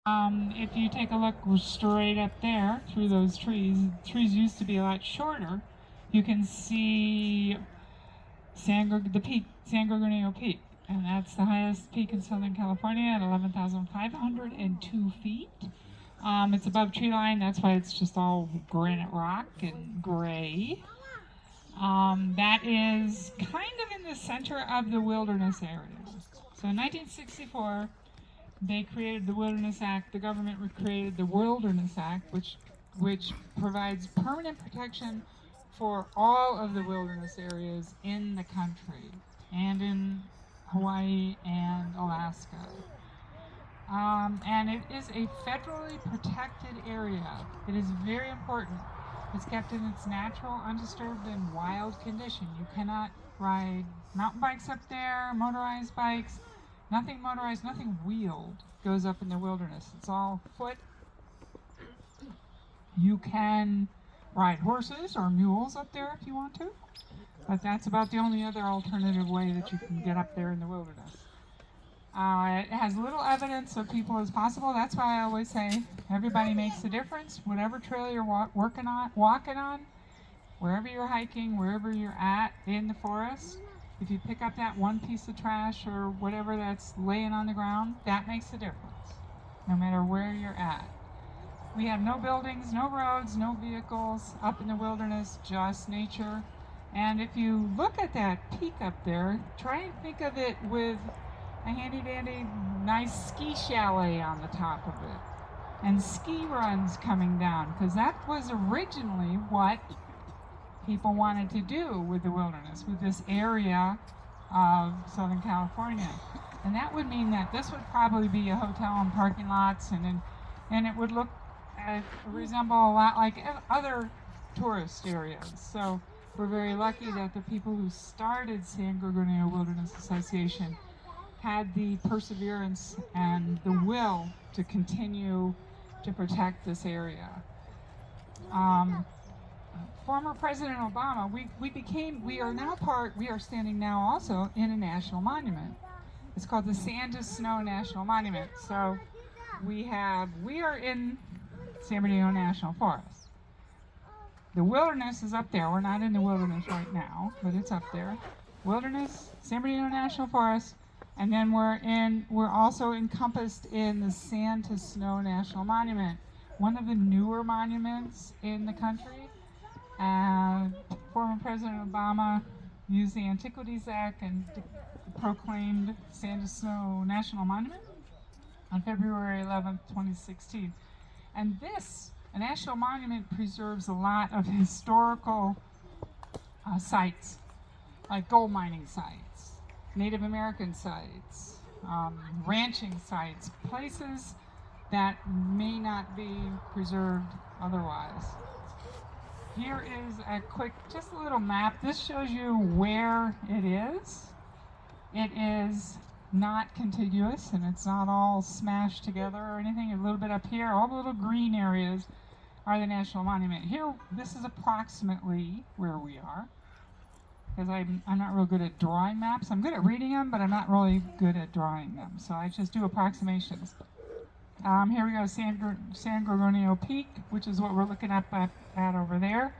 If you take a look straight up there through those trees used to be a lot shorter. You can see the peak, San Bernardino Peak, and that's the highest peak in Southern California at 11,502 feet. It's above tree line, that's why it's just all granite rock and gray. That is kind of in the center of the wilderness areas. So in 1964, they created the Wilderness Act. The government created the Wilderness Act, which provides permanent protection for all of the wilderness areas in the country and in Hawaii and Alaska. And it is a federally protected area. It is very important. It's kept in its natural, undisturbed, and wild condition. You cannot ride mountain bikes up there, motorized bikes. Nothing motorized, nothing wheeled goes up in the wilderness. It's all foot. You can ride horses or mules up there if you want to, but that's about the only other alternative way that you can get up there in the wilderness. It has little evidence of people as possible. That's why I always say everybody makes a difference. Whatever trail you're walking on, wherever you're hiking, wherever you're at in the forest, if you pick up that one piece of trash or whatever that's laying on the ground, that makes a difference, no matter where you're at. We have no buildings, no roads, no vehicles up in the wilderness, just nature. And if you look at that peak up there, try and think of it with a handy-dandy, nice ski chalet on the top of it, and ski runs coming down, because that was originally what people wanted to do with the wilderness, with this area of Southern California. And that would mean that this would probably be a hotel and parking lots, and it would resemble a lot like other tourist areas. So we're very lucky that the people who started San Bernardino Wilderness Association had the perseverance and the will to continue to protect this area. Former President Obama, we are standing now also in a national monument. It's called the Sand to Snow National Monument. So we are in San Bernardino National Forest. The wilderness is up there. We're not in the wilderness right now, but it's up there. Wilderness, San Bernardino National Forest, and then we're also encompassed in the Sand to Snow National Monument, one of the newer monuments in the country. Former President Obama used the Antiquities Act and proclaimed Sand to Snow National Monument on February 11th, 2016. And a national monument preserves a lot of historical sites, like gold mining sites, Native American sites, ranching sites, places that may not be preserved otherwise. Here is just a little map. This shows you where it is. It is not contiguous, and it's not all smashed together or anything. A little bit up here, all the little green areas are the National Monument. Here, this is approximately where we are, because I'm not real good at drawing maps. I'm good at reading them, but I'm not really good at drawing them, so I just do approximations. Here we go, San Bernardino Peak, which is what we're looking at over there.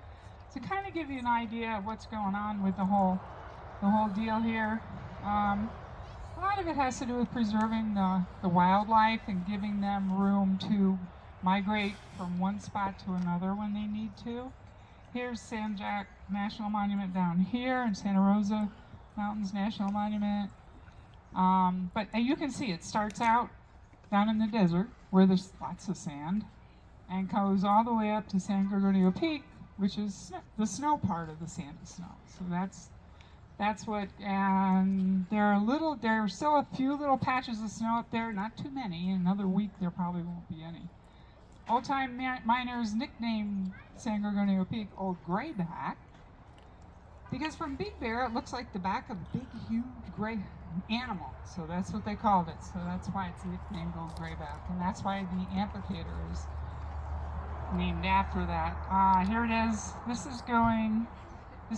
To kind of give you an idea of what's going on with the whole deal here. A lot of it has to do with preserving the wildlife and giving them room to migrate from one spot to another when they need to. Here's San Jac National Monument down here, and Santa Rosa Mountains National Monument. But you can see it starts out down in the desert where there's lots of sand and goes all the way up to San Bernardino Peak, which is the snow part of the Sand to Snow. So that's what, and there are still a few little patches of snow up there, not too many. In another week there probably won't be any. Old-time miners nicknamed San Bernardino Peak Old Grayback, because from Big Bear it looks like the back of a big, huge gray animal. So that's what they called it. So that's why it's nicknamed Old Grayback, and that's why the amphitheater is named after that. Here it is. This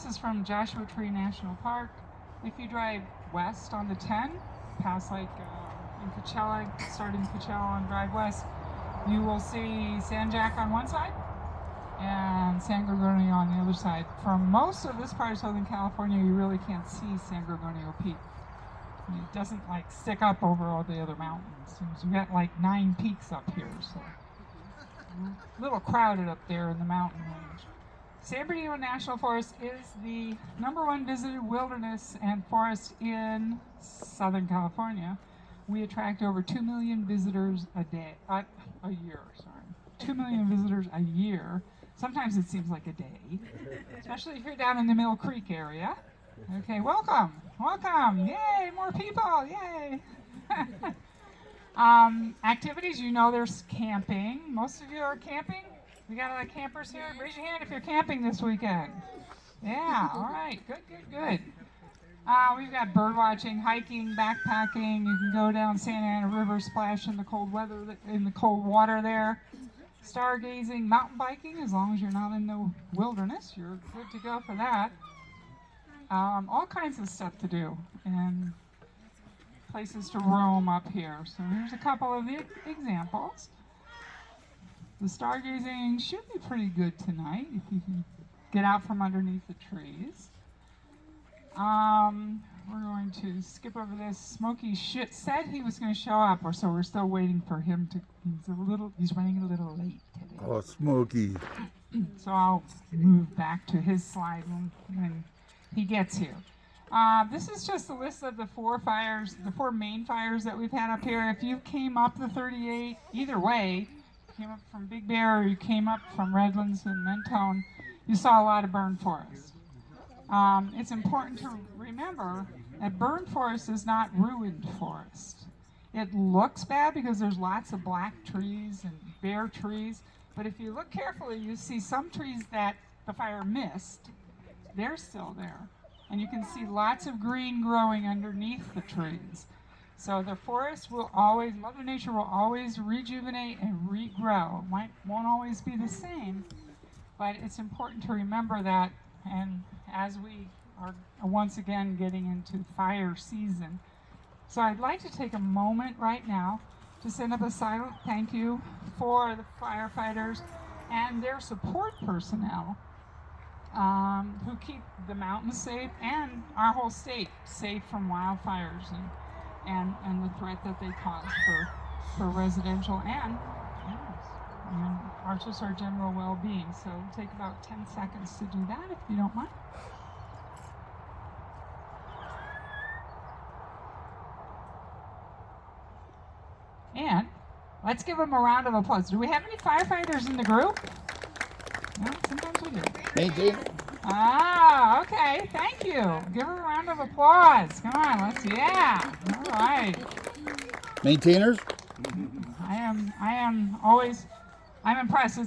is from Joshua Tree National Park. If you drive west on the 10, past in Coachella, starting Coachella and Drive West, you will see San Jac on one side and San Gorgonio on the other side. For most of this part of Southern California, you really can't see San Gorgonio Peak. It doesn't like stick up over all the other mountains. We've got like 9 peaks up here, so a little crowded up there in the mountain range. San Bernardino National Forest is the #1 visited wilderness and forest in Southern California. We attract over 2 million visitors a year. 2 million visitors a year. Sometimes it seems like a day, especially if you're down in the Mill Creek area. Okay, welcome, welcome, yay, more people, yay. Activities, you know there's camping. Most of you are camping? We got a lot of campers here? Raise your hand if you're camping this weekend. Yeah, all right, good, good, good. We've got bird watching, hiking, backpacking. You can go down Santa Ana River, splash in the cold weather, in the cold water there. Stargazing, mountain biking, as long as you're not in the wilderness, you're good to go for that. All kinds of stuff to do and places to roam up here. So here's a couple of the examples. The stargazing should be pretty good tonight if you can get out from underneath the trees. We're going to skip over this. Smokey said he was going to show up, so we're still waiting for him to. He's running a little late today. Oh, Smokey. So I'll move back to his slide when he gets here. This is just a list of the 4 fires, the 4 main fires that we've had up here. If you came up the 38, either way, came up from Big Bear or you came up from Redlands and Mentone, you saw a lot of burned forest. It's important to remember that burned forest is not ruined forest. It looks bad because there's lots of black trees and bare trees, but if you look carefully, you see some trees that the fire missed. They're still there. And you can see lots of green growing underneath the trees. So the forest will always, Mother Nature will always rejuvenate and regrow. Won't always be the same, but it's important to remember that. And as we are once again getting into fire season, so I'd like to take a moment right now to send up a silent thank you for the firefighters and their support personnel who keep the mountains safe and our whole state safe from wildfires and the threat that they cause for residential and just our general well-being. So it'll take about 10 seconds to do that if you don't mind. And let's give them a round of applause. Do we have any firefighters in the group? No, sometimes we do. Maintain. Ah, okay. Thank you. Give her a round of applause. Come on, yeah. All right. Maintainers. I'm impressed.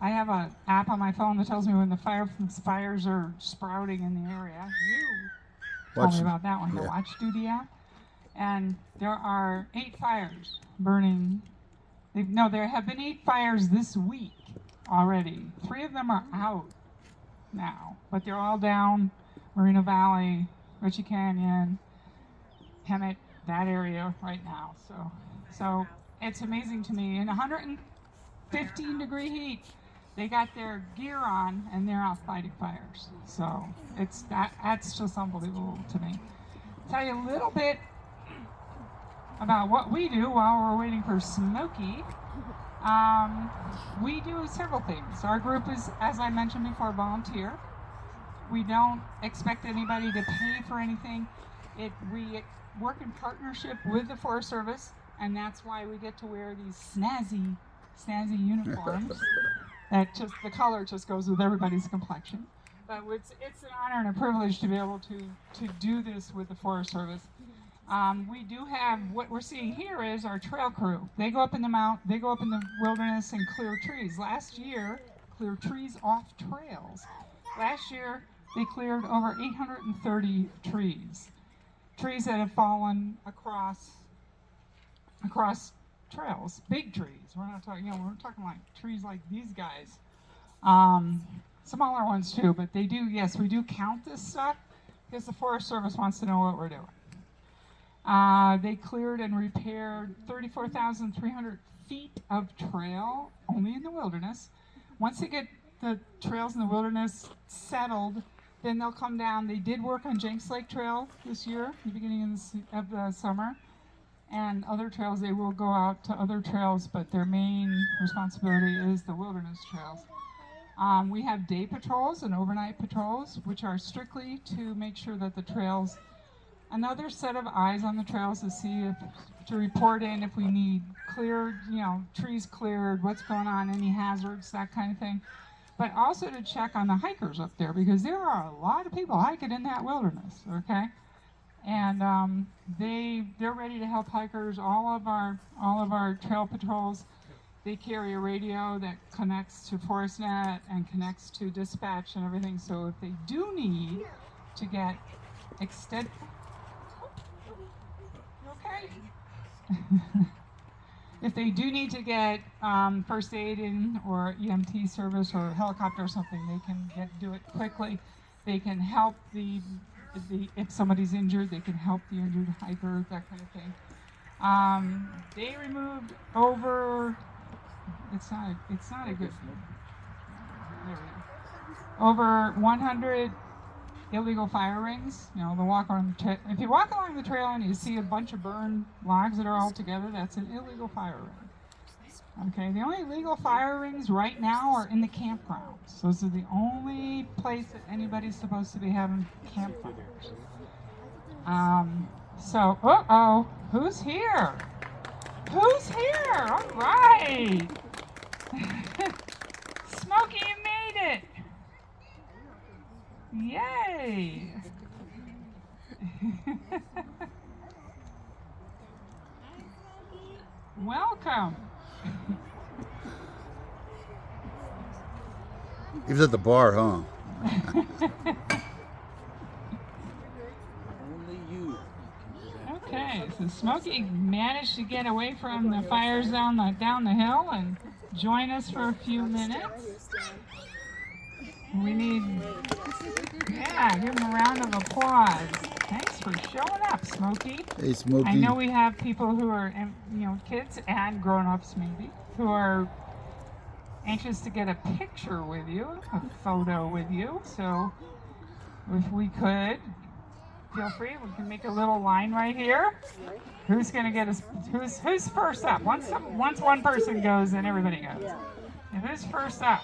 I have an app on my phone that tells me when the fires are sprouting in the area. You told me about that one, the Watch Duty app. And there are 8 fires burning. There have been 8 fires this week already. 3 of them are out now, but they're all down Moreno Valley, Ritchie Canyon, Hemet, that area right now. So it's amazing to me. In 115-degree heat, they got their gear on and they're out fighting fires. So that's just unbelievable to me. Tell you a little bit about what we do while we're waiting for Smokey. We do several things. Our group is, as I mentioned before, volunteer. We don't expect anybody to pay for anything. We work in partnership with the Forest Service, and that's why we get to wear these snazzy uniforms. The color just goes with everybody's complexion. But it's an honor and a privilege to be able to do this with the Forest Service. We do have, what we're seeing here is our trail crew. They go up in the wilderness and clear trees. Last year, clear trees off trails. Last year, they cleared over 830 trees. Trees that have fallen across trails, big trees. We're not talking, we're talking like trees like these guys. Smaller ones too, but we do count this stuff because the Forest Service wants to know what we're doing. They cleared and repaired 34,300 feet of trail only in the wilderness. Once they get the trails in the wilderness settled, then they'll come down. They did work on Jenks Lake Trail this year, the beginning of the summer, and other trails. They will go out to other trails, but their main responsibility is the wilderness trails. We have day patrols and overnight patrols, which are strictly to make sure that the trails, another set of eyes on the trails to see if, to report in if we need cleared, trees cleared, what's going on, any hazards, that kind of thing. But also to check on the hikers up there, because there are a lot of people hiking in that wilderness, okay? And they're ready to help hikers. All of our trail patrols, they carry a radio that connects to ForestNet and connects to dispatch and everything. So if they do need to get extended, okay? If they do need to get first aid in or EMT service or helicopter or something, they can do it quickly. They can help if somebody's injured, they can help the injured hiker, that kind of thing. They removed over, it's not a good, there we go. Over 100 illegal fire rings. The walk on the trail. If you walk along the trail and you see a bunch of burned logs that are all together, that's an illegal fire ring. Okay, the only legal fire rings right now are in the campgrounds. Those are the only place that anybody's supposed to be having campfires. So, who's here? Who's here? All right. Smokey, you made it. Yay! Welcome. He was at the bar, huh? Only you. Okay, so Smokey managed to get away from the fires down the hill and join us for a few minutes. We need, give him a round of applause. Thanks for showing up, Smokey. Hey, Smokey. I know we have people who are, kids and grown-ups maybe, who are anxious to get a picture with you, a photo with you. So if we could, feel free. We can make a little line right here. Who's gonna get us? Who's first up? Once one person goes, then everybody goes. And who's first up?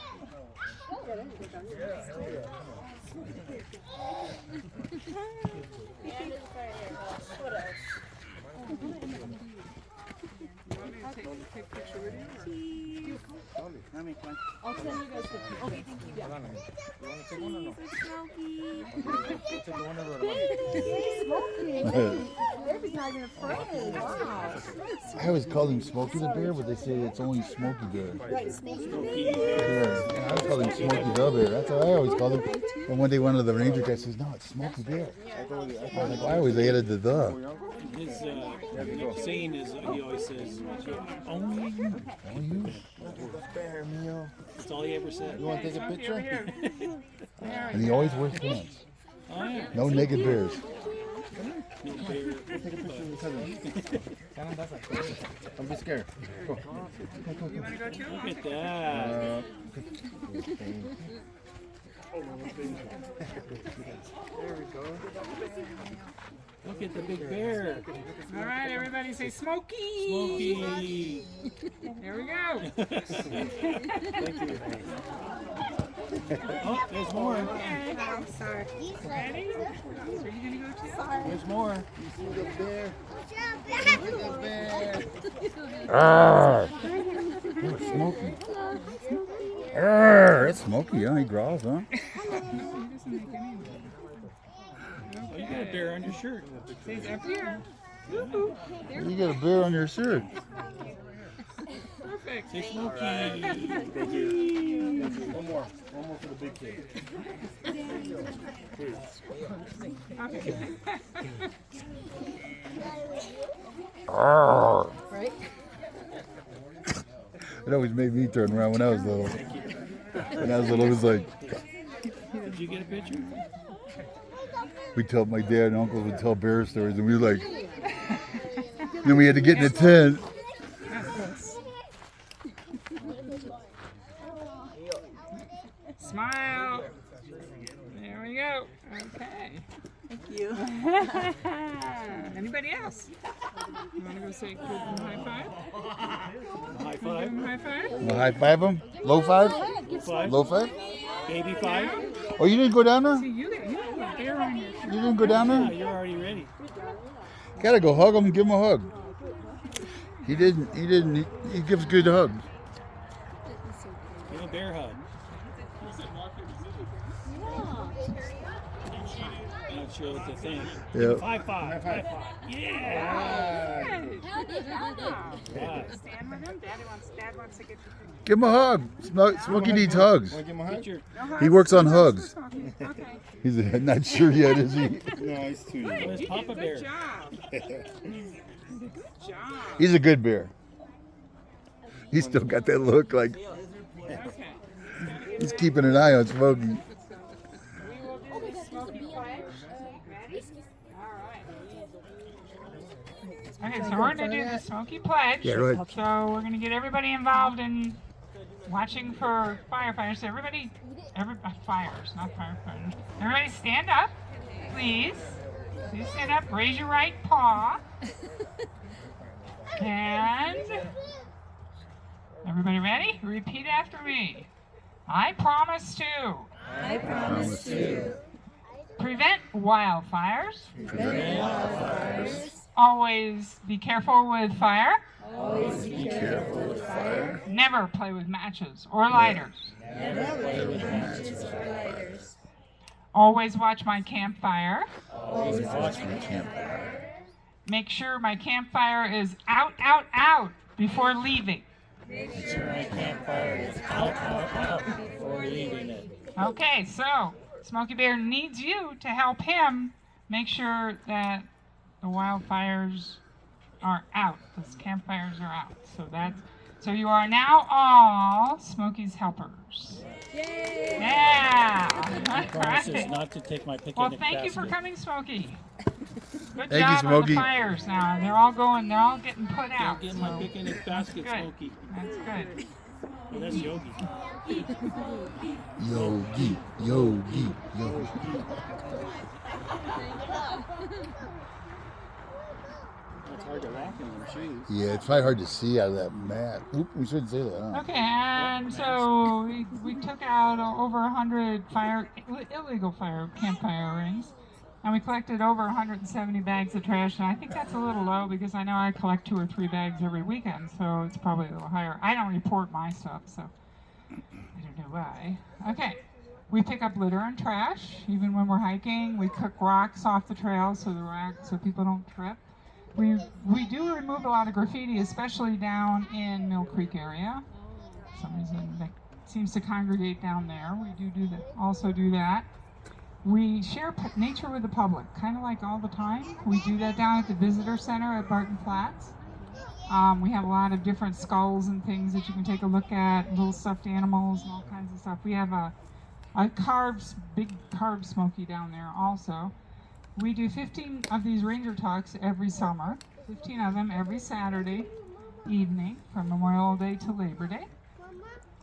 Take a picture with you? I'll send you guys the okay, thank you. Baby's not even afraid. Wow. I always call him Smokey the Bear, but they say it's only Smokey Bear. Right, Smokey. Yeah, and I always call him Smokey the Bear. That's what I always called him. And one day one of the ranger guys says, "No, it's Smokey Bear." I was like, I always added the. His saying is, he always says, only you. Only you. Bear meal. That's all he ever said. You want to take a picture? And he always wears pants. Oh, yeah. No naked bears. No bear. Take a picture of your cousin. Don't be scared. Go. Look at that. There we go. Look at the big bear. All right, everybody say Smokey. Smokey. There we go. Thank you. Oh, there's more. Okay. I'm sorry. Ready? So you gonna go too? There's more. You see the bear? Look at the bear. It's Smokey. It's Smokey, huh? He growls, huh? He doesn't make any noise. Oh, you got a bear on your shirt. He's up here. You got a bear on your shirt. Perfect. Say Smokey. Thank you. One more for the big kid. Okay. Right? It always made me turn around when I was little. When I was little, it was like, Did you get a picture? my dad and uncle would tell bear stories, and we were like, Then we had to get in the tent. Smile. There we go. Okay. Thank you. Anybody else? You want to go say give them a high five? High Give five. them a high five? We'll high five them. Low five? Five. Low five? Baby five. Oh, you didn't go down there? See, you have a bear on your You didn't go down Yeah, there? you're already ready. Gotta go hug him and give him a hug. He didn't. He gives good hugs. Give a bear hug. Not sure what to think. Yep. High five. High five. Yeah. Right. Stand with him. Dad wants to get you. Give him a hug. Smokey needs hugs. Want to give him a hug? Get your, He works on hugs. Okay. He's not sure yet, is he? No, he's too young. where's Papa Bear? Good job. Good job. He's a good bear. He's still got that look like Okay. he's keeping an eye on Smokey. We will do the Smokey pledge. Ready? All right. Okay, so we're going to do the Smokey pledge. Yeah, right. So we're going to get everybody involved in watching for firefighters. So everybody fires, not firefighters. Everybody stand up, please. Please stand up. Raise your right paw. And everybody ready? Repeat after me. I promise to. I promise to Prevent wildfires. prevent wildfires, Always be careful with fire. always be careful with fire, Never play with matches or lighters. never play with matches or lighters, Always watch my campfire. always watch my campfire, Make sure my campfire is out before leaving. make sure my Campfire is out before leaving it. Okay, so Smokey Bear needs you to help him make sure that the wildfires are out. Those campfires are out. So you are now all Smokey's helpers. Yay! Yeah. All Promises right. not to take my picnic Well, thank you for basket. coming, Smokey. Good Thank you, job on Smokey. the fires now. They're all getting put out. Get So my picnic basket, good. Smokey. That's good. Oh, that's Yogi. Yogi, Yogi, Yogi. It's hard to walk in them shoes. Yeah, it's probably hard to see out of that mat. Oop, we shouldn't say that, huh? Okay, and so we took out over 100 illegal campfire rings, and we collected over 170 bags of trash. And I think that's a little low because I know I collect 2 or 3 bags every weekend, so it's probably a little higher. I don't report my stuff, so I don't know why. Okay, we pick up litter and trash even when we're hiking. We cook rocks off the trail so people don't trip. We do remove a lot of graffiti, especially down in Mill Creek area. For some reason that seems to congregate down there. We do that. Also do that. We share nature with the public, kind of like all the time. We do that down at the visitor center at Barton Flats. We have a lot of different skulls and things that you can take a look at, little stuffed animals and all kinds of stuff. We have a big carved Smokey down there also. We do 15 of these ranger talks every summer, 15 of them every Saturday evening from Memorial Day to Labor Day.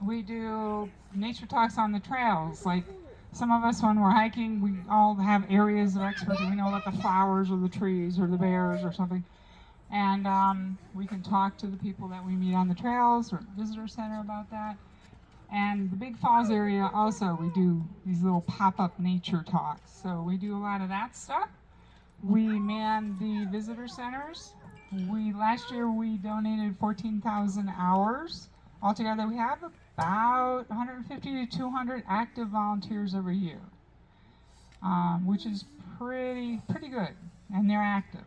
We do nature talks on the trails, like some of us when we're hiking, we all have areas of expertise. We know about the flowers or the trees or the bears or something. And we can talk to the people that we meet on the trails or visitor center about that. And the Big Falls area also, we do these little pop-up nature talks. So we do a lot of that stuff. We man the visitor centers. Last year we donated 14,000 hours. Altogether we have about 150 to 200 active volunteers every year, which is pretty good, and they're active.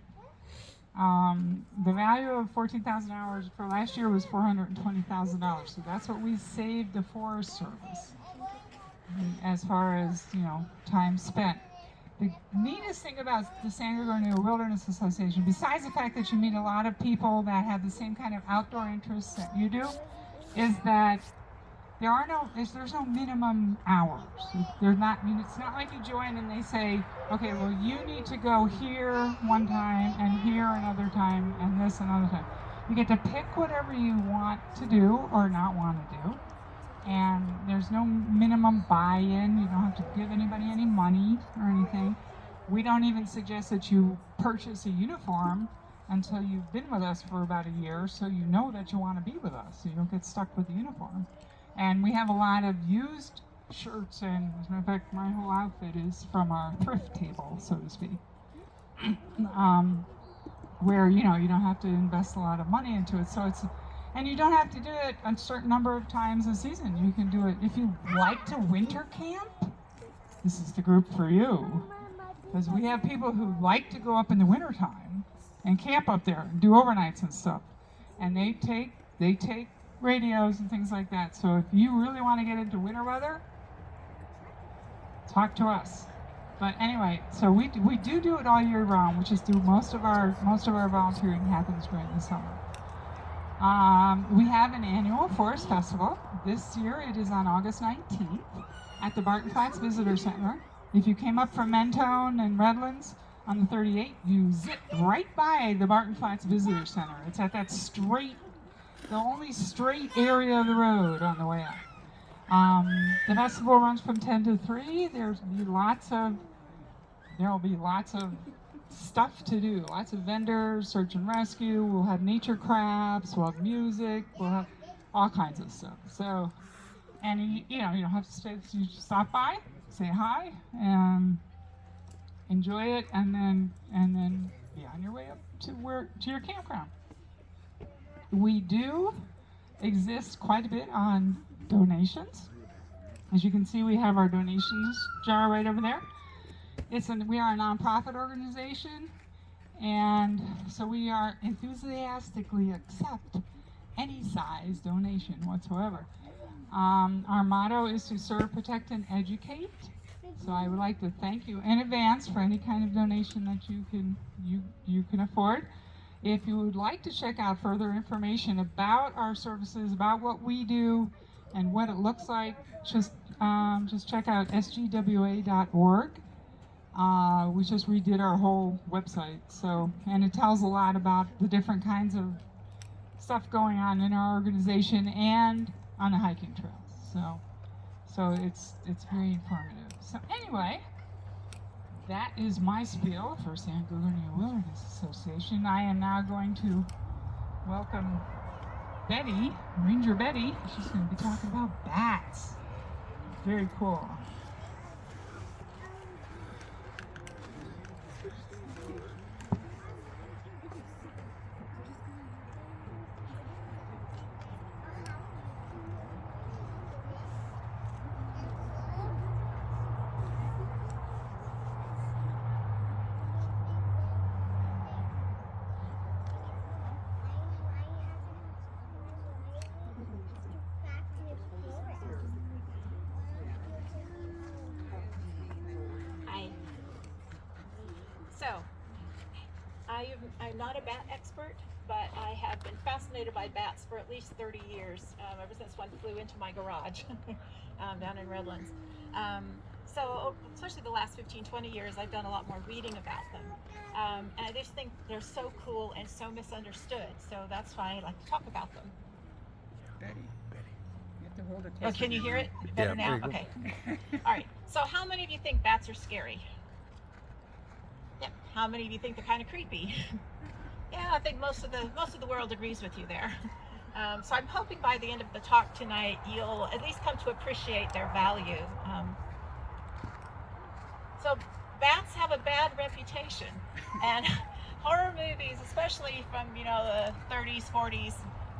The value of 14,000 hours for last year was $420,000. So that's what we saved the Forest Service as far as, time spent. The neatest thing about the San Bernardino Wilderness Association, besides the fact that you meet a lot of people that have the same kind of outdoor interests that you do, is that there's no minimum hours. They're not. I mean, it's not like you join and they say, okay, well, you need to go here one time and here another time and this another time. You get to pick whatever you want to do or not want to do, and there's no minimum buy-in. You don't have to give anybody any money or anything. We don't even suggest that you purchase a uniform until you've been with us for about a year, so you know that you want to be with us, so you don't get stuck with the uniform. And we have a lot of used shirts, and as a matter of fact, my whole outfit is from our thrift table, so to speak. Where, you know, you don't have to invest a lot of money into it, so it's, and you don't have to do it a certain number of times a season. You can do it, if you like to winter camp, this is the group for you. Because we have people who like to go up in the wintertime and camp up there and do overnights and stuff. And they take radios and things like that. So if you really want to get into winter weather, talk to us. But anyway, so we do it all year round. We just do most of our volunteering happens during the summer. We have an annual forest festival. This year it is on August 19th at the Barton Flats Visitor Center. If you came up from Mentone and Redlands on the 38, you zip right by the Barton Flats Visitor Center. It's at that the only straight area of the road on the way up. The festival runs from 10 to 3. There'll be lots of stuff to do. Lots of vendors, search and rescue. We'll have nature crafts. We'll have music. We'll have all kinds of stuff. So, and you don't have to stay. You just stop by, say hi, and enjoy it, and then be on your way up to your campground. We do exist quite a bit on donations. As you can see, we have our donations jar right over there. We are a nonprofit organization, and so we are enthusiastically accept any size donation whatsoever. Our motto is to serve, protect, and educate. So I would like to thank you in advance for any kind of donation that you can afford. If you would like to check out further information about our services, about what we do, and what it looks like, just check out sgwa.org. We just redid our whole website, and it tells a lot about the different kinds of stuff going on in our organization and on the hiking trails. So it's very informative. So anyway, that is my spiel for San Bernardino Wilderness Association. I am now going to welcome Betty, Ranger Betty. She's going to be talking about bats. Very cool. I'm not a bat expert, but I have been fascinated by bats for at least 30 years, ever since one flew into my garage down in Redlands. So especially the last 15, 20 years, I've done a lot more reading about them. And I just think they're so cool and so misunderstood. So that's why I like to talk about them. Betty. You have to hold it Oh, closer. can you hear it better now? Okay. All right. So how many of you think bats are scary? Yep. How many of you think they're kind of creepy? Yeah, I think most of the world agrees with you there. So I'm hoping by the end of the talk tonight, you'll at least come to appreciate their value. So bats have a bad reputation, and horror movies, especially from the 30s, 40s,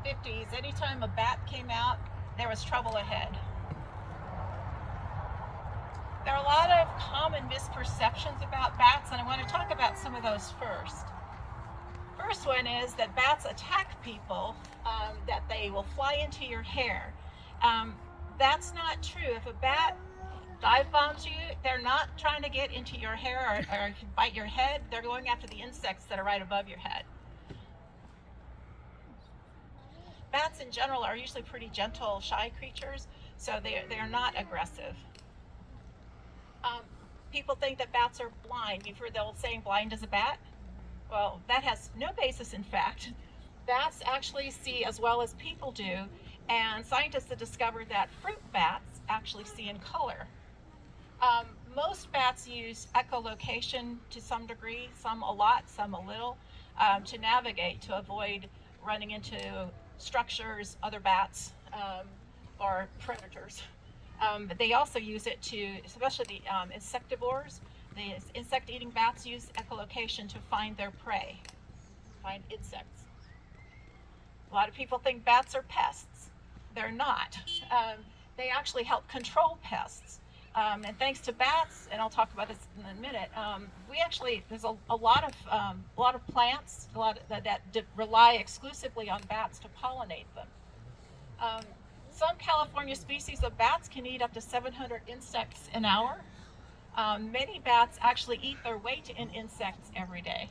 50s, anytime a bat came out, there was trouble ahead. There are a lot of common misperceptions about bats, and I want to talk about some of those first. First one is that bats attack people, that they will fly into your hair. That's not true. If a bat dive bombs you, they're not trying to get into your hair or bite your head. They're going after the insects that are right above your head. Bats in general are usually pretty gentle, shy creatures. So they're not aggressive. People think that bats are blind. You've heard the old saying, blind as a bat? Well, that has no basis in fact. Bats actually see as well as people do, and scientists have discovered that fruit bats actually see in color. Most bats use echolocation to some degree, some a lot, some a little, to navigate, to avoid running into structures, other bats, or predators. But they also use it to, especially the insectivores, the insect-eating bats use echolocation to find their prey, find insects. A lot of people think bats are pests. They're not. They actually help control pests. And thanks to bats, and I'll talk about this in a minute, there's a lot of plants that rely exclusively on bats to pollinate them. Some California species of bats can eat up to 700 insects an hour. Many bats actually eat their weight in insects every day.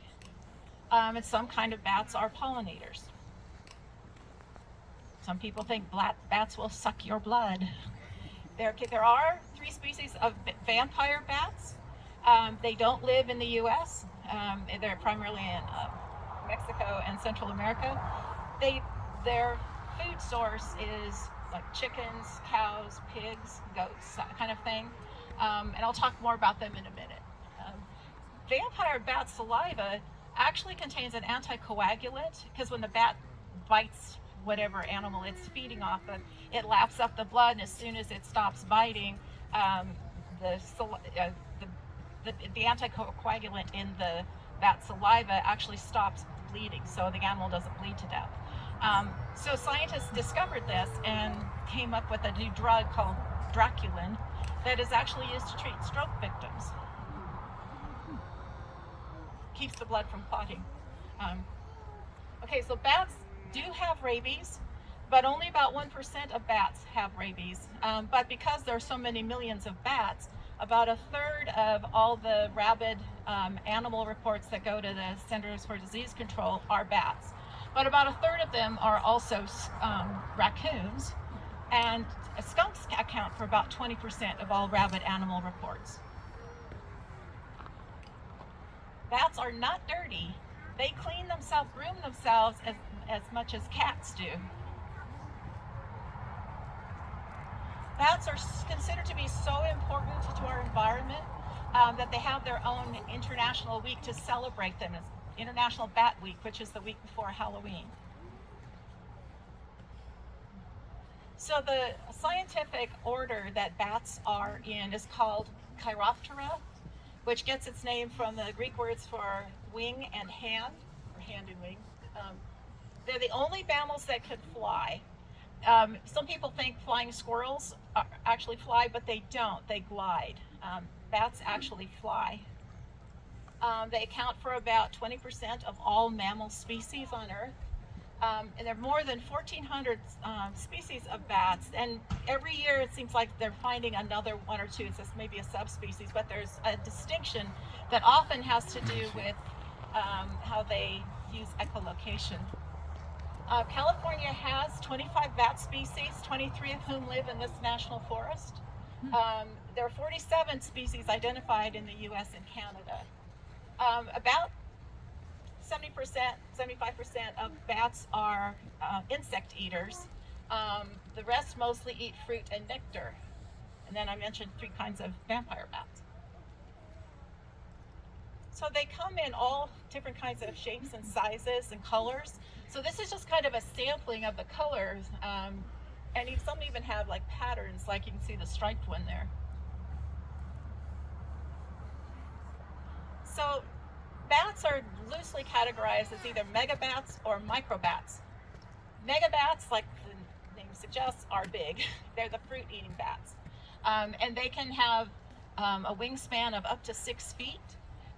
And some kind of bats are pollinators. Some people think bats will suck your blood. There are 3 species of vampire bats. They don't live in the U.S. They're primarily in Mexico and Central America. Their food source is like chickens, cows, pigs, goats, that kind of thing. And I'll talk more about them in a minute. Vampire bat saliva actually contains an anticoagulant, because when the bat bites whatever animal it's feeding off of, it laps up the blood, and as soon as it stops biting, the anticoagulant in the bat saliva actually stops bleeding, so the animal doesn't bleed to death. So scientists discovered this and came up with a new drug called Draculin that is actually used to treat stroke victims. Keeps the blood from clotting. Okay, so bats do have rabies, but only about 1% of bats have rabies. But because there are so many millions of bats, about a third of all the rabid animal reports that go to the Centers for Disease Control are bats. But about a third of them are also raccoons, and skunks account for about 20% of all rabid animal reports. Bats are not dirty. They clean themselves, groom themselves as much as cats do. Bats are considered to be so important to our environment that they have their own international week to celebrate them. It's International Bat Week, which is the week before Halloween. So the scientific order that bats are in is called Chiroptera, which gets its name from the Greek words for wing and hand, or hand and wing. They're the only mammals that can fly. Some people think flying squirrels actually fly, but they don't. They glide. Bats actually fly. They account for about 20% of all mammal species on Earth. And there are more than 1,400 species of bats, and every year it seems like they're finding another 1 or 2. It's just maybe a subspecies, but there's a distinction that often has to do with how they use echolocation. California has 25 bat species, 23 of whom live in this national forest. There are 47 species identified in the U.S. and Canada. About 70%, 75% of bats are insect eaters. The rest mostly eat fruit and nectar. And then I mentioned 3 kinds of vampire bats. So they come in all different kinds of shapes and sizes and colors. So this is just kind of a sampling of the colors. And some even have like patterns, like you can see the striped one there. So bats are loosely categorized as either megabats or microbats. Megabats, like the name suggests, are big. They're the fruit-eating bats. And they can have a wingspan of up to 6 feet.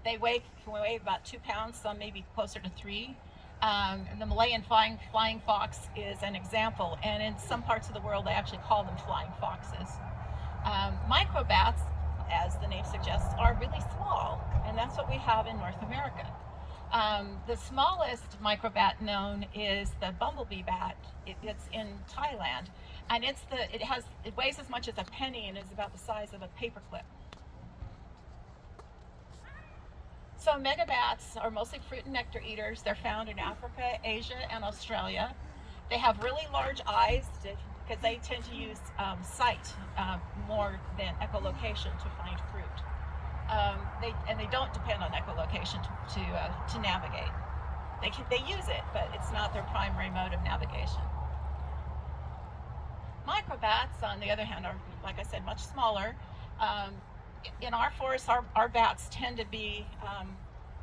They can weigh about 2 pounds, some maybe closer to 3. And the Malayan flying fox is an example. And in some parts of the world, they actually call them flying foxes. Microbats, as the name suggests, are really small, and that's what we have in North America. The smallest microbat known is the bumblebee bat. It's in Thailand, And it weighs as much as a penny and is about the size of a paperclip. So megabats are mostly fruit and nectar eaters. They're found in Africa, Asia, and Australia. They have really large eyes because they tend to use sight more than echolocation to find fruit. They don't depend on echolocation to navigate. They use it, but it's not their primary mode of navigation. Microbats, on the other hand, are, like I said, much smaller. In our forests, our bats tend to be,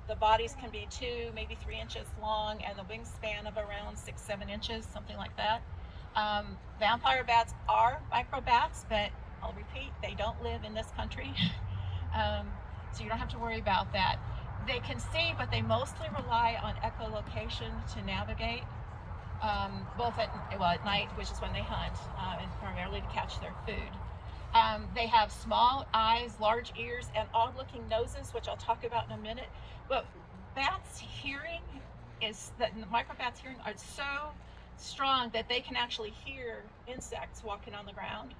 the bodies can be 2, maybe 3 inches long, and the wingspan of around 6-7 inches, something like that. Vampire bats are microbats, but I'll repeat, they don't live in this country. So you don't have to worry about that. They can see, but they mostly rely on echolocation to navigate, both at night, which is when they hunt, and primarily to catch their food. They have small eyes, large ears, and odd-looking noses, which I'll talk about in a minute. But bats' hearing microbats' hearing are so strong that they can actually hear insects walking on the ground.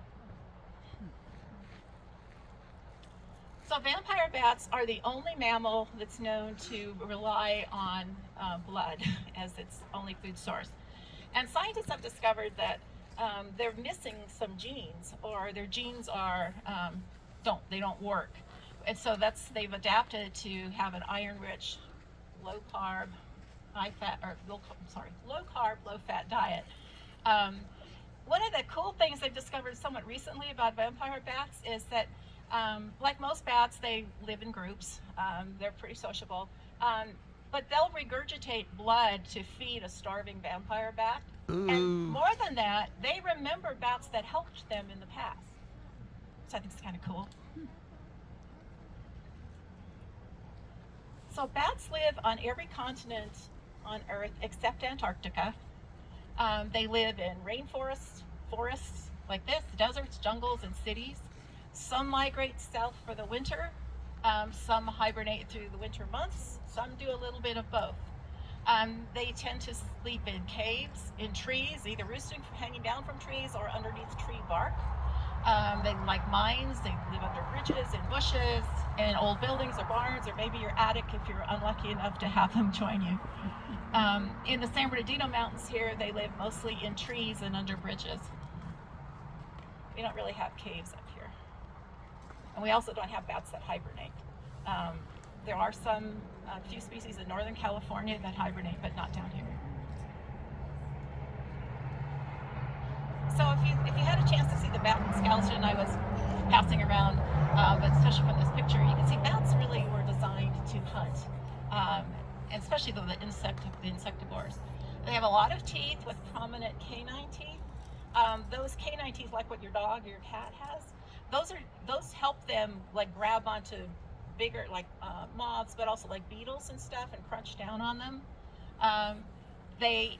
So vampire bats are the only mammal that's known to rely on blood as its only food source. And scientists have discovered that they're missing some genes, or their genes are don't work. And so they've adapted to have an iron-rich, low-carb, low-carb, low-fat diet. One of the cool things they've discovered somewhat recently about vampire bats is that like most bats, they live in groups. They're pretty sociable. But they'll regurgitate blood to feed a starving vampire bat. Ooh. And more than that, they remember bats that helped them in the past. So I think it's kind of cool. So bats live on every continent on Earth except Antarctica. They live in rainforests, forests like this, deserts, jungles, and cities. Some migrate south for the winter. Some hibernate through the winter months. Some do a little bit of both. They tend to sleep in caves, in trees, either roosting, hanging down from trees, or underneath tree bark. They like mines. They live under bridges, in bushes, in old buildings or barns, or maybe your attic if you're unlucky enough to have them join you. In the San Bernardino mountains here, they live mostly in trees and under bridges. We don't really have caves up here. And we also don't have bats that hibernate. There are a few species in Northern California that hibernate, but not down here. So if you had a chance to see the bat skeleton I was passing around, but especially from this picture, you can see bats really were designed to hunt, and especially the insectivores. They have a lot of teeth with prominent canine teeth. Those canine teeth, like what your dog or your cat has, those help them like grab onto bigger moths, but also like beetles and stuff, and crunch down on them. They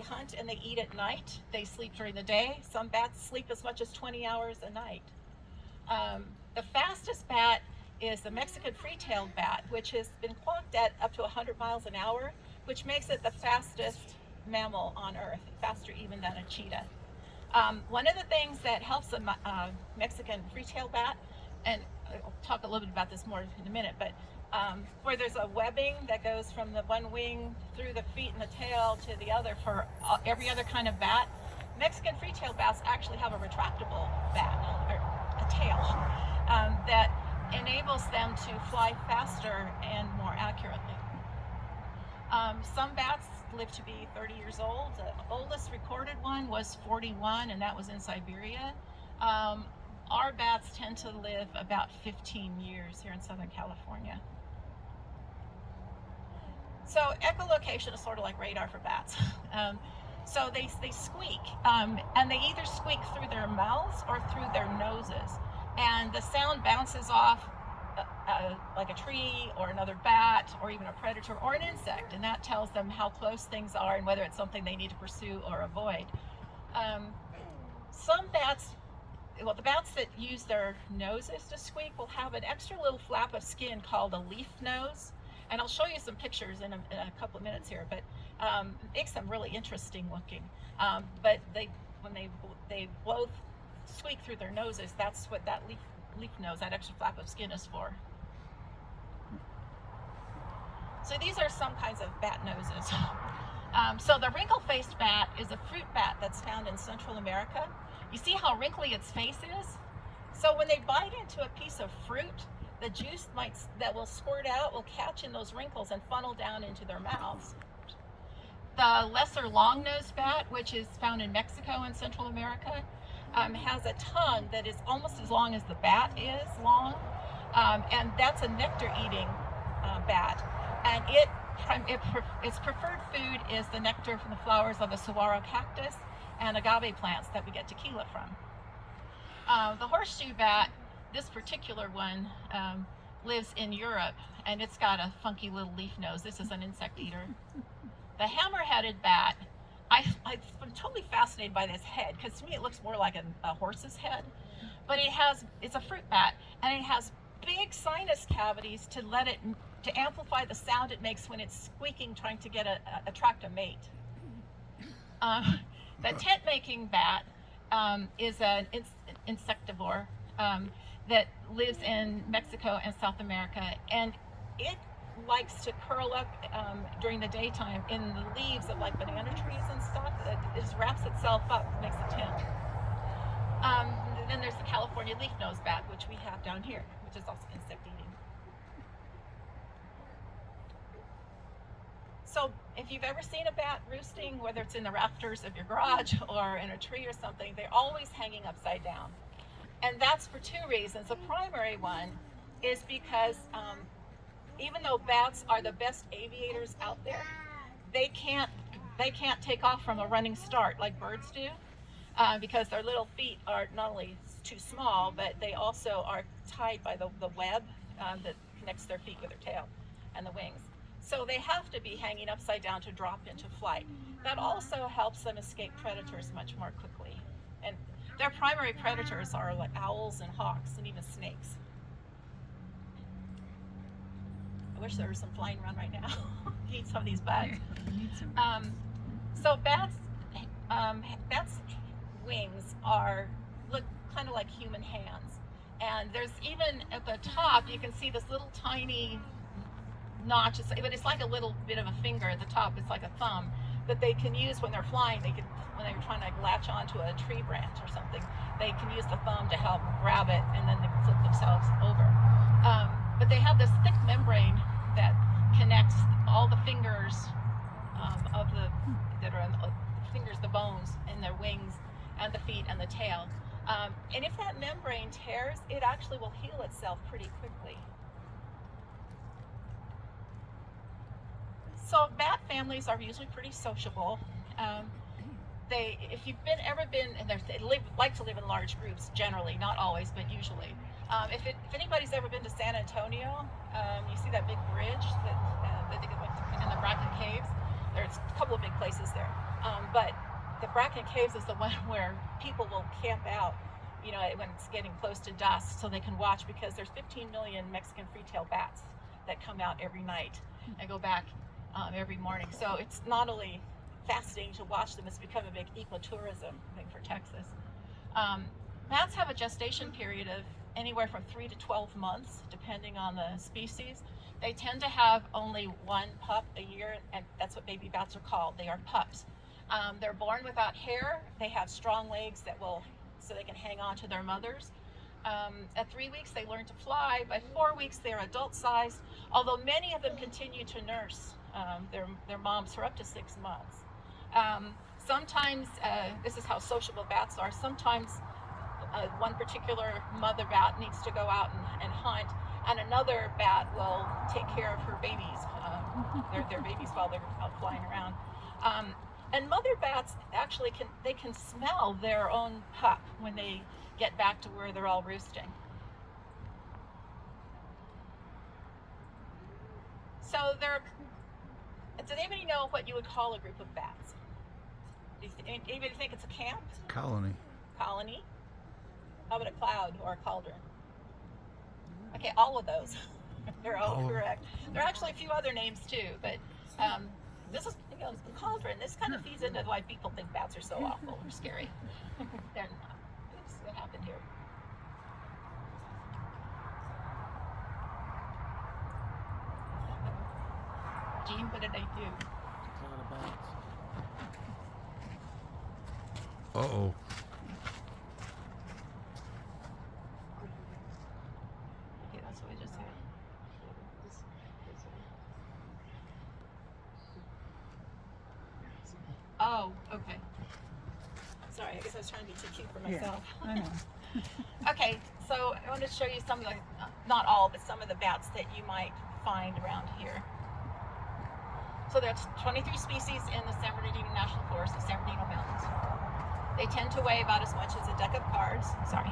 hunt and they eat at night. They sleep during the day. Some bats sleep as much as 20 hours a night. The fastest bat is the Mexican free-tailed bat, which has been clocked at up to 100 miles an hour, which makes it the fastest mammal on Earth, faster even than a cheetah. One of the things that helps a Mexican free-tailed bat, and I'll talk a little bit about this more in a minute, but where there's a webbing that goes from the one wing through the feet and the tail to the other for every other kind of bat, Mexican free-tailed bats actually have a retractable bat, or a tail, that enables them to fly faster and more accurately. Some bats live to be 30 years old. The oldest recorded one was 41, and that was in Siberia. Our bats tend to live about 15 years here in Southern California. So echolocation is sort of like radar for bats. So they squeak, and they either squeak through their mouths or through their noses. And the sound bounces off like a tree or another bat or even a predator or an insect, and that tells them how close things are and whether it's something they need to pursue or avoid. Some bats, the bats that use their noses to squeak will have an extra little flap of skin called a leaf nose, and I'll show you some pictures in a couple of minutes here, but it makes them really interesting looking. But when they blow, squeak through their noses, that's what that leaf nose, that extra flap of skin is for. So these are some kinds of bat noses. So the wrinkle-faced bat is a fruit bat that's found in Central America. You see how wrinkly its face is? So when they bite into a piece of fruit, the juice that will squirt out will catch in those wrinkles and funnel down into their mouths. The lesser long-nosed bat, which is found in Mexico and Central America, has a tongue that is almost as long as the bat is long, and that's a nectar-eating bat. And its preferred food is the nectar from the flowers of the saguaro cactus and agave plants that we get tequila from. The horseshoe bat, this particular one, lives in Europe, and it's got a funky little leaf nose. This is an insect eater. The hammer-headed bat, I'm totally fascinated by this head, because to me it looks more like a horse's head, but it's a fruit bat, and it has big sinus cavities to amplify the sound it makes when it's squeaking trying to attract a mate. The tent-making bat is an insectivore that lives in Mexico and South America, and it likes to curl up during the daytime in the leaves of like banana trees and stuff. It just wraps itself up, makes a tent. And then there's the California leaf-nosed bat, which we have down here, which is also insect-eating. So if you've ever seen a bat roosting, whether it's in the rafters of your garage or in a tree or something, they're always hanging upside down. And that's for two reasons. The primary one is because even though bats are the best aviators out there, they can't take off from a running start like birds do, because their little feet are not only too small, but they also are tied by the web that connects their feet with their tail and the wings. So they have to be hanging upside down to drop into flight. That also helps them escape predators much more quickly. And their primary predators are like owls and hawks and even snakes. I wish there was some flying around right now. Eat some of these bugs. So bats' wings look kind of like human hands. And there's even at the top, you can see this little tiny notch, but it's like a little bit of a finger at the top. It's like a thumb that they can use when they're flying. When they're trying to latch onto a tree branch or something, they can use the thumb to help grab it, and then they flip themselves over. But they have this thick membrane that connects all the fingers that are in the fingers, the bones, and their wings, and the feet, and the tail. And if that membrane tears, it actually will heal itself pretty quickly. So bat families are usually pretty sociable. If you've ever been, and they like to live in large groups generally, not always, but usually. If anybody's ever been to San Antonio, you see that big bridge that they went in the Bracken Caves. There's a couple of big places there, but the Bracken Caves is the one where people will camp out, when it's getting close to dusk, so they can watch, because there's 15 million Mexican free-tailed bats that come out every night and go back every morning. So it's not only fascinating to watch them, it's become a big ecotourism thing for Texas. Bats have a gestation period of anywhere from 3 to 12 months, depending on the species. They tend to have only one pup a year, and that's what baby bats are called. They are pups. They're born without hair. They have strong legs so they can hang on to their mothers. At 3 weeks, they learn to fly. By 4 weeks, they're adult-sized, although many of them continue to nurse their moms for up to 6 months. Sometimes, this is how sociable bats are, sometimes one particular mother bat needs to go out and hunt, and another bat will take care of her babies, their babies while they're out flying around. And mother bats actually can smell their own pup when they get back to where they're all roosting. So does anybody know what you would call a group of bats? Anybody think it's a camp? Colony. Colony? How about a cloud or a cauldron? Okay, all of those. They're all correct. There are actually a few other names too, but this is It goes the cauldron. This kind of feeds into why people think bats are so awful or scary. They're not. Oops, what happened here? Gene, what did they do? Uh-oh. Okay, that's what we just had. Oh, okay. Sorry, I guess I was trying to be too cute for myself. I know. Okay, so I want to show you some of the, not all, but some of the bats that you might find around here. So there's 23 species in the San Bernardino National Forest, the San Bernardino Mountains. They tend to weigh about as much as a deck of cards. Sorry.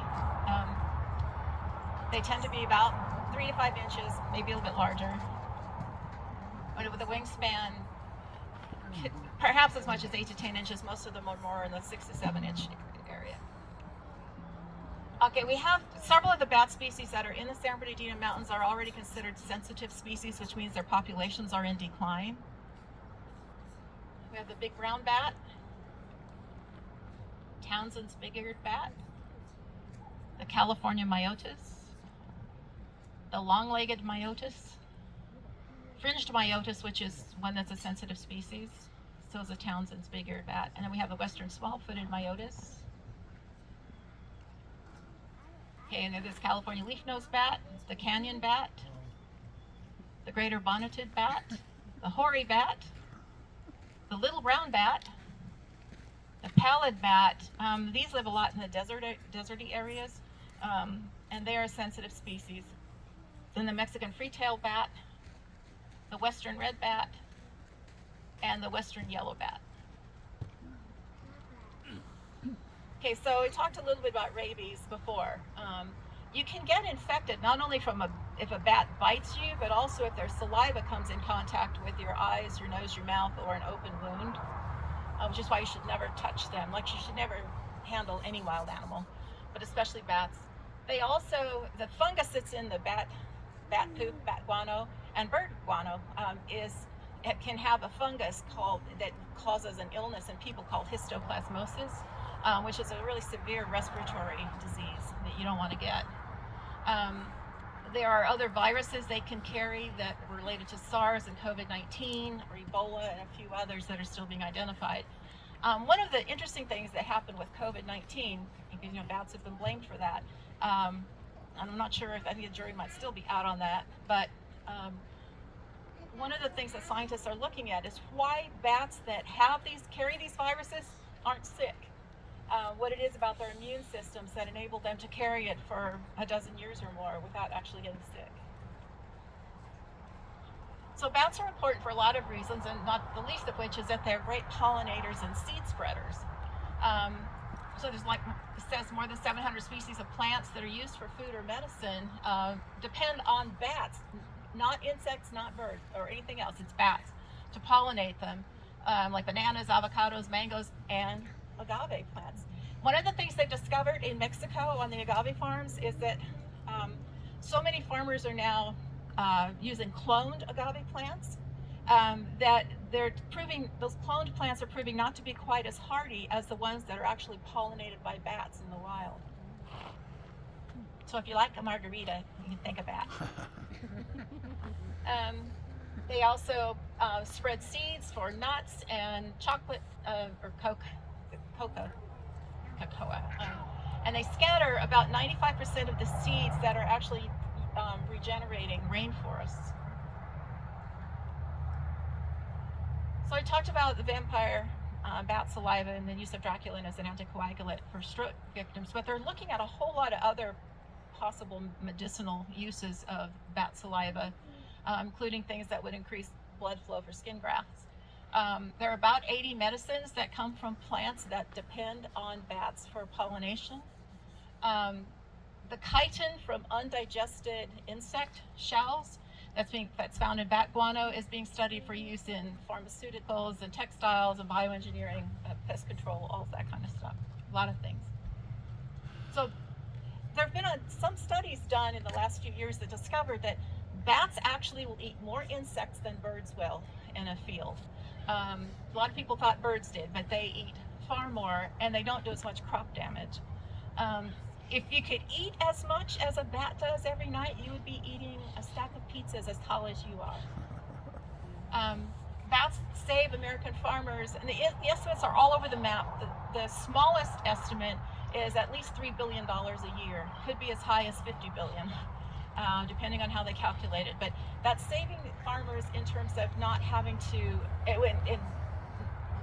They tend to be about 3 to 5 inches, maybe a little bit larger. But with a wingspan, perhaps as much as 8 to 10 inches. Most of them are more in the 6 to 7 inch area. Okay, we have several of the bat species that are in the San Bernardino Mountains are already considered sensitive species, which means their populations are in decline. We have the big brown bat, Townsend's big-eared bat, the California myotis, the long-legged myotis, fringed myotis, which is one that's a sensitive species. So is a Townsend's big-eared bat. And then we have a western small-footed myotis. Okay, and then this California leaf-nosed bat, the canyon bat, the greater bonneted bat, the hoary bat, the little brown bat, the pallid bat. These live a lot in the deserty areas, and they are a sensitive species. Then the Mexican free-tailed bat, the western red bat, and the western yellow bat. Okay, so we talked a little bit about rabies before. You can get infected not only from if a bat bites you, but also if their saliva comes in contact with your eyes, your nose, your mouth, or an open wound, which is why you should never touch them. Like, you should never handle any wild animal, but especially bats. They also, the fungus that's in the bat poop, bat guano, and bird guano it can have a fungus that causes an illness in people called histoplasmosis, which is a really severe respiratory disease that you don't want to get. There are other viruses they can carry that are related to SARS and COVID-19 or Ebola and a few others that are still being identified. One of the interesting things that happened with COVID-19, because bats have been blamed for that, and I'm not sure if, I think the jury might still be out on that, but one of the things that scientists are looking at is why bats that carry these viruses aren't sick. What it is about their immune systems that enable them to carry it for a dozen years or more without actually getting sick. So bats are important for a lot of reasons, and not the least of which is that they're great pollinators and seed spreaders. So there's, like it says, more than 700 species of plants that are used for food or medicine depend on bats, not insects, not birds, or anything else. It's bats to pollinate them, like bananas, avocados, mangoes, and agave plants. One of the things they've discovered in Mexico on the agave farms is that so many farmers are now using cloned agave plants that those cloned plants are proving not to be quite as hardy as the ones that are actually pollinated by bats in the wild. So if you like a margarita, you can think of bat. They also spread seeds for nuts and chocolate or cocoa. And they scatter about 95% of the seeds that are actually regenerating rainforests. So I talked about the vampire bat saliva and the use of Draculin as an anticoagulant for stroke victims, but they're looking at a whole lot of other possible medicinal uses of bat saliva, including things that would increase blood flow for skin grafts. There are about 80 medicines that come from plants that depend on bats for pollination. The chitin from undigested insect shells that's found in bat guano is being studied for use in pharmaceuticals and textiles and bioengineering, pest control, all that kind of stuff, a lot of things. So there have been some studies done in the last few years that discovered that bats actually will eat more insects than birds will in a field. A lot of people thought birds did, but they eat far more, and they don't do as much crop damage. If you could eat as much as a bat does every night, you would be eating a stack of pizzas as tall as you are. Bats save American farmers, and the estimates are all over the map. The smallest estimate is at least $3 billion a year. Could be as high as $50 billion, depending on how they calculate it. But that's saving farmers in terms of not having to, in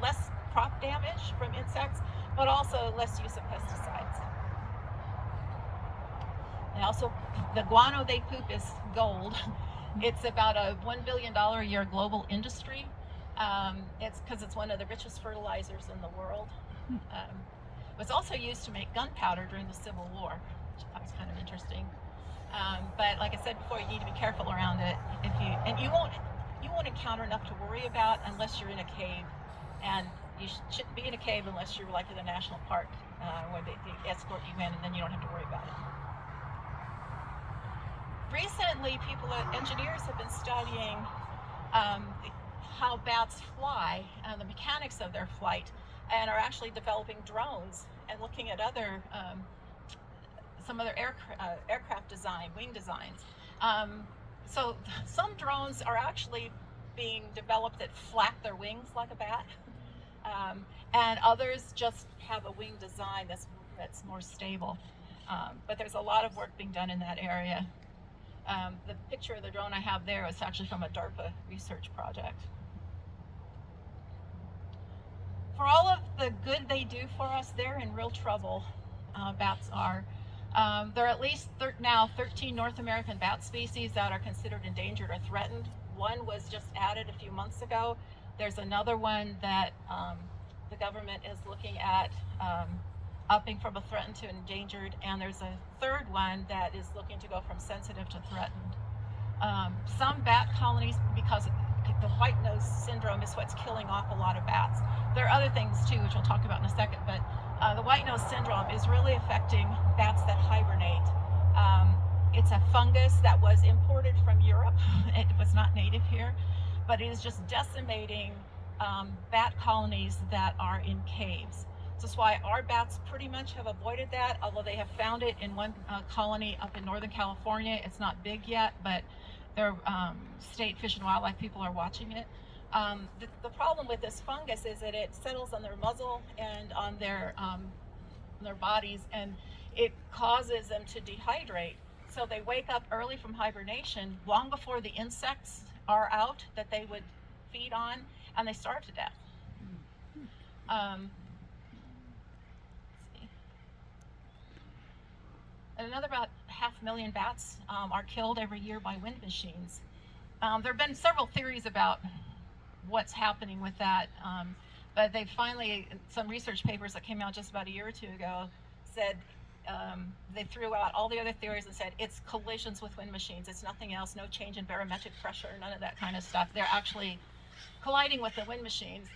less crop damage from insects, but also less use of pesticides. And also, the guano they poop is gold. It's about a $1 billion a year global industry. It's because it's one of the richest fertilizers in the world. It was also used to make gunpowder during the Civil War, which I thought was kind of interesting. But like I said before, you need to be careful around it. You won't encounter enough to worry about unless you're in a cave, and you shouldn't be in a cave unless you're like in a national park where they escort you in, and then you don't have to worry about it. Recently, engineers have been studying how bats fly and the mechanics of their flight, and are actually developing drones and looking at some other aircraft design, wing designs. So some drones are actually being developed that flap their wings like a bat, and others just have a wing design that's more stable. But there's a lot of work being done in that area. The picture of the drone I have there is actually from a DARPA research project. For all of the good they do for us, they're in real trouble. Bats are. There are at least now 13 North American bat species that are considered endangered or threatened. One was just added a few months ago. There's another one that the government is looking at upping from a threatened to endangered, and there's a third one that is looking to go from sensitive to threatened. Some bat colonies, because the white nose syndrome is what's killing off a lot of bats. There are other things too, which we'll talk about in a second, but the white nose syndrome is really affecting bats that hibernate. It's a fungus that was imported from Europe. It was not native here, but it is just decimating bat colonies that are in caves. This is why our bats pretty much have avoided that, although they have found it in one colony up in Northern California. It's not big yet, but their state fish and wildlife people are watching it. The problem with this fungus is that it settles on their muzzle and on their bodies, and it causes them to dehydrate. So they wake up early from hibernation, long before the insects are out that they would feed on, and they starve to death. And another about 500,000 bats are killed every year by wind machines. There have been several theories about what's happening with that, but they finally, some research papers that came out just about a year or two ago said, they threw out all the other theories and said it's collisions with wind machines, it's nothing else, no change in barometric pressure, none of that kind of stuff. They're actually colliding with the wind machines.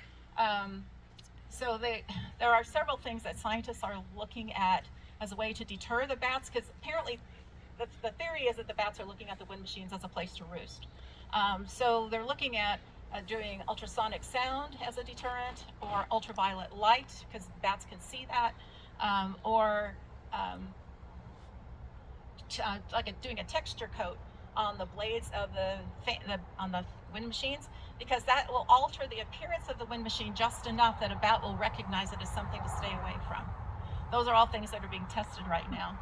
So there are several things that scientists are looking at as a way to deter the bats, because apparently the theory is that the bats are looking at the wind machines as a place to roost. So they're looking at doing ultrasonic sound as a deterrent, or ultraviolet light, because bats can see that, or doing a texture coat on the blades of on the wind machines, because that will alter the appearance of the wind machine just enough that a bat will recognize it as something to stay away from. Those are all things that are being tested right now.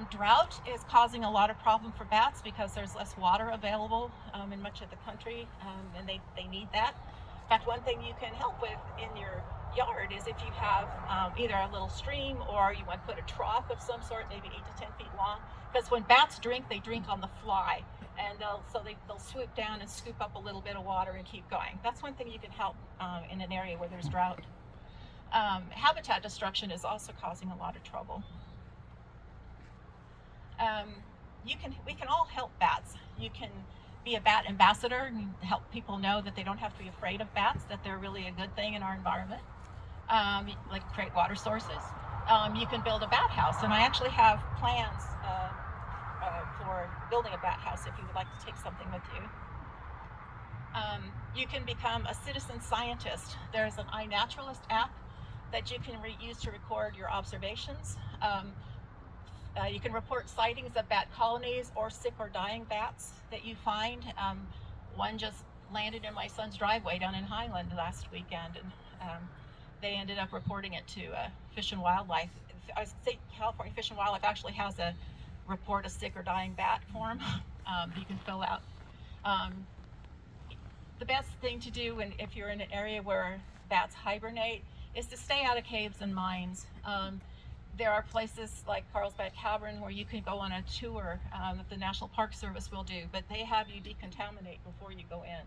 Drought is causing a lot of problem for bats because there's less water available in much of the country, and they need that. In fact, one thing you can help with in your yard is if you have either a little stream, or you want to put a trough of some sort, maybe 8 to 10 feet long, because when bats drink, they drink on the fly, and they'll swoop down and scoop up a little bit of water and keep going. That's one thing you can help in an area where there's drought. Habitat destruction is also causing a lot of trouble. We can all help bats. You can be a bat ambassador and help people know that they don't have to be afraid of bats, that they're really a good thing in our environment. Like create water sources. You can build a bat house, and I actually have plans for building a bat house if you would like to take something with you. You can become a citizen scientist. There's an iNaturalist app that you can use to record your observations. You can report sightings of bat colonies or sick or dying bats that you find. One just landed in my son's driveway down in Highland last weekend, and they ended up reporting it to Fish and Wildlife. California Fish and Wildlife actually has a report a sick or dying bat form you can fill out. The best thing to do if you're in an area where bats hibernate is to stay out of caves and mines. There are places like Carlsbad Cavern where you can go on a tour that the National Park Service will do, but they have you decontaminate before you go in.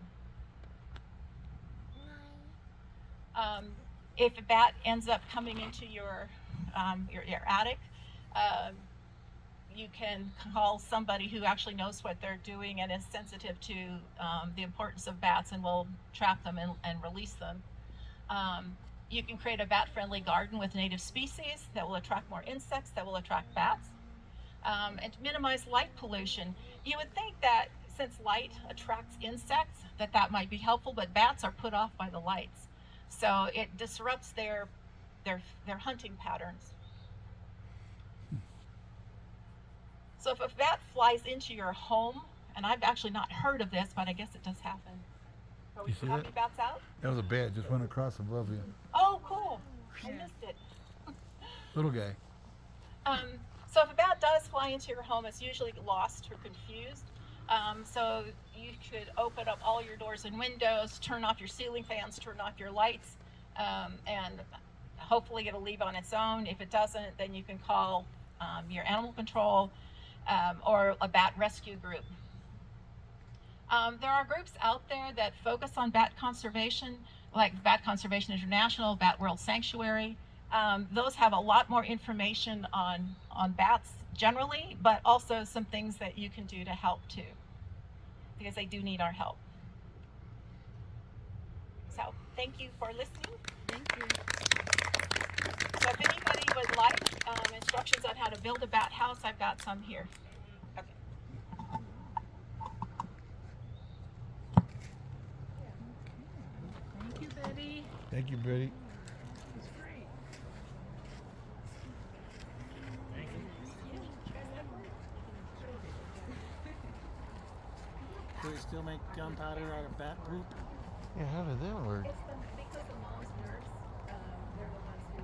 If a bat ends up coming into your attic, you can call somebody who actually knows what they're doing and is sensitive to the importance of bats and will trap them and release them. You can create a bat-friendly garden with native species that will attract more insects, that will attract bats. And to minimize light pollution, you would think that since light attracts insects, that might be helpful, but bats are put off by the lights. So it disrupts their hunting patterns. So if a bat flies into your home, and I've actually not heard of this, but I guess it does happen. Are we You see happy that? bats out? That was a bat, just went across above you. Oh, cool. I missed it. Little guy. So if a bat does fly into your home, it's usually lost or confused. So you could open up all your doors and windows, turn off your ceiling fans, turn off your lights, and hopefully it'll leave on its own. If it doesn't, then you can call your animal control or a bat rescue group. There are groups out there that focus on bat conservation, like Bat Conservation International, Bat World Sanctuary. Those have a lot more information on bats generally, but also some things that you can do to help too, because they do need our help. So thank you for listening. Thank you. So if anybody would like instructions on how to build a bat house, I've got some here. Okay. Thank you, Betty. Thank you, Betty. It's great. Do they still make gunpowder out of bat poop? Yeah, how did that work? Because the mom's nurse, they're the ones who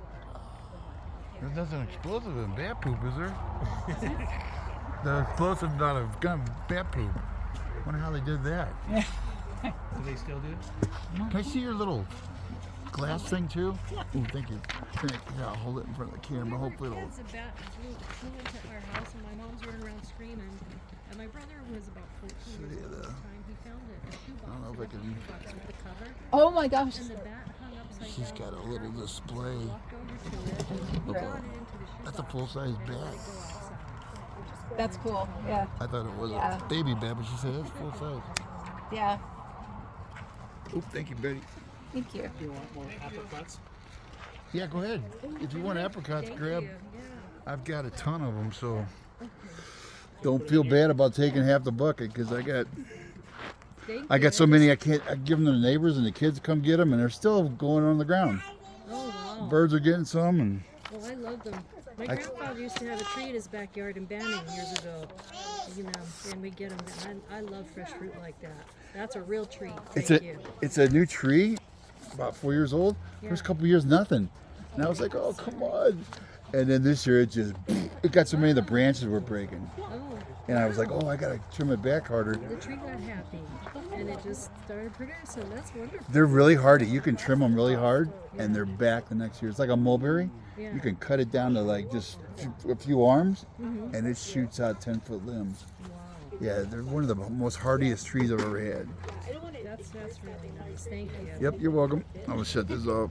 are There's nothing explosive in bat poop, is there? The explosive not of gun bat poop. Wonder how they did that. Do they still do it? Can I see your little glass thing too? Ooh, thank you. Yeah, I'll hold it in front of the camera. Hopefully it'll. Kids, a bat flew into our house, and my mom's running around screaming. And my brother was about 14 years old at the time. He found it in a shoebox. I don't know if I can. Shoebox with the cover. Oh my gosh. And the bat hung upside She's down. got a little display. Walked over to it and Look, brought it into the shoebox. that's a full-size and let bat. it go outside. That's cool. Yeah. I thought it was Yeah. a baby bat, but she said it's full size. Yeah. Oh, thank you, Betty. Thank you. Do you want more apricots? Yeah, go ahead. If you want apricots, Thank grab. you. Yeah. I've got a ton of them, so don't feel bad about taking half the bucket because I got so many I can't. I give them to the neighbors and the kids come get them, and they're still going on the ground. Oh, wow. Birds are getting some, and Well, I love them. My grandfather used to have a tree in his backyard in Banning years ago, you know, and we get them. And I love fresh fruit like that. That's a real treat. Thank you. it's a new tree, about 4 years old. First Yeah. couple years, nothing. And I was like, oh come on. And then this year it got so many of the branches were breaking. Oh, And I was like, oh, I gotta trim it back harder. the tree got happy, and it just started producing. That's wonderful. They're really hardy. You can trim them really hard, and they're back the next year. It's like a mulberry. Yeah. You can cut it down to like just a few arms, Mm-hmm. and it shoots out 10-foot limbs. Wow. Yeah, they're one of the most hardiest trees I've ever had. That's really nice. Thank you. Yep, you're welcome. I'm gonna shut this off.